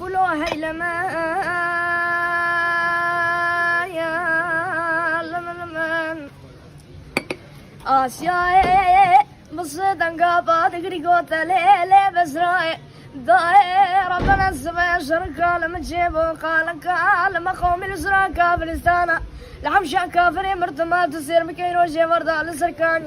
بلو هيلما يا لمن آسيا بصدن قابا تقري قوتا ليلة بزراي ضاي ربنا السما شركا لما تجيبو قال ما قومي الزرا كافرستانا الحمشة كافري مرتما تصير مكيرو جي وردا لسركان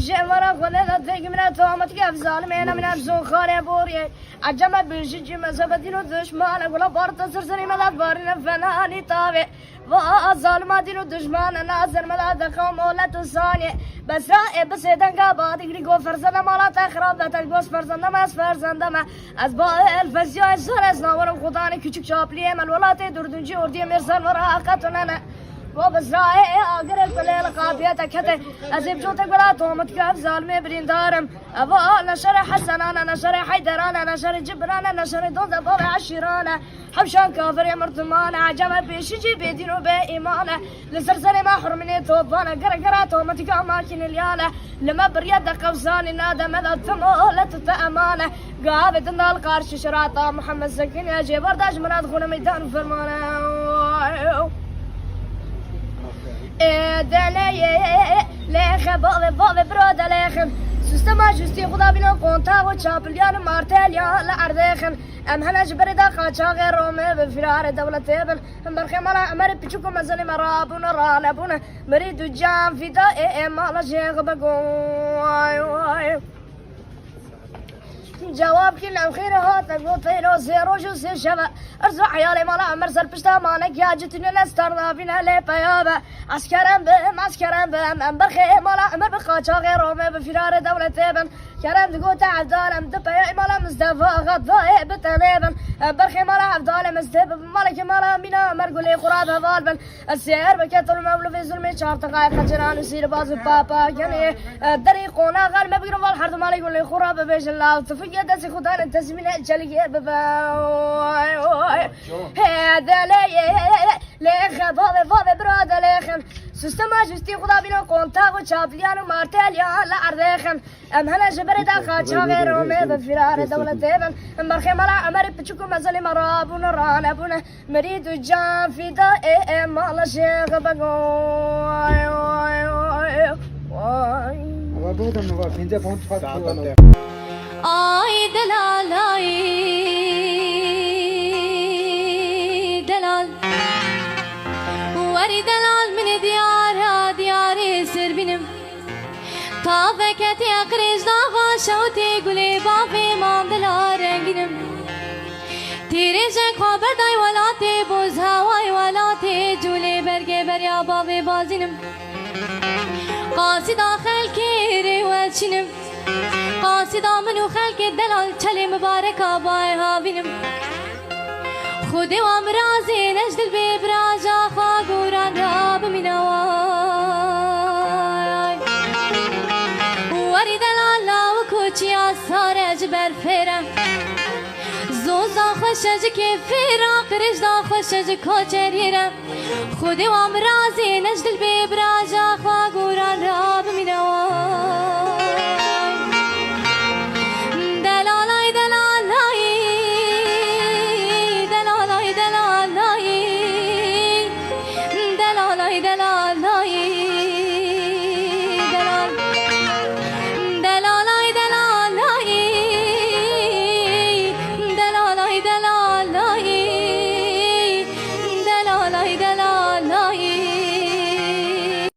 جمرة خلنا تجمنا تومت كيف ظالمين من أبزون خالي بوري عجمة بيجي مزبدين ودشمان ولا بارت سرسري ملا بارنا فناني طابع وظالمات دين ودشمان نازر ملا دخم ولا تصاني بس رأي بس دنقا بعد يقريقو فرزنا مالا تخرب لا تلقوس فرزنا ما فرزنا ما أزباء الفزيو الزرز ناورم خداني küçük çapliye من ولاتي دردنجي وردي مرسل وراقتنا وبزراعي أقرب كليل قافيتك هتي أزيب جوتك بلا تومت كاف ظالمي بريندارم أبا نشر حسنانا نشر حيدرانا نشر جبرانا نشر دون بابا عشيرانا حبشان كافر يا مرتمانا عجمة بيشجي بيدينو بإيمانا لسرسري ما حرمني توبانا قرقرا تومت كاف ماكين اليانا لما بريد قوساني نادا مدى تمولة تأمانة قابت ان القارش شراطة محمد سكين يا جي برداش من أدخل ميدان فرمانا لخم باوی براد لخم سیستم جستی خدا بینم کنتا و چاپلیان مارتلیان لعردخم ام هنج بردا قاچاق رومه به فرار دولت ابن ام برخم على امر پیچکو مزنی مرابون رالبون مرید جام فدا مال شیخ بگو جواب كل خير هاتك وطيرو زيرو جو سي شبا ارزع عيالي مالا مرسل بشتا مانك يا جتني نسترنا فينا لي بيابا عسكرم بم امبرخي مالا امر بخاچا غيرومي بفرار دولة ابن كرم دقو تعدالم دبيا مالا مزدفا غضاء بتنيبن امبرخي مالا عبدالي مزدب مالك مالا مينا مرقولي خراب هفالبن السير بكتل المولو في ظلمي شهر تقايق جنان يصير باز بابا كني دريقونا غال ما بيقرب الحرد مالك يقولي خراب بيش الله تفيا دسي خدان التسمينة الجلية بابا هذا ليخ بابا براد ليخن سيستم جستي خدا بينا كونتا وشابليان ومارتليان لعردخن ام هنا جبردا خاچا غيرومي بفرار دولة ابن ام برخي ملا امر بچكو مزلي مرابون رانبون مريد جان فدا مالا شيخ بگو آی دلال آی دلال وری دلال من دیار سر بینم تا فکت اقریز داغا شوتی گلی بابی مام دلال رنگینم تیره جن خبر دای ولاتی بوز هوای ولاتی جولی برگه بریا بابی بازینم قاسی داخل کیری وچینم قاصد منو خلق دلال چلی مبارک آبای هاوینم خود و امرازی نجدل بی براجا خواه گوران را بمینوای وری دلال و کوچی آسار جبر فیرم زوزا خوشج که فیرا قرش دا خوشج کوچریرم خود و امرازی نجدل بی براجا خواه گوران را بمینوای دلال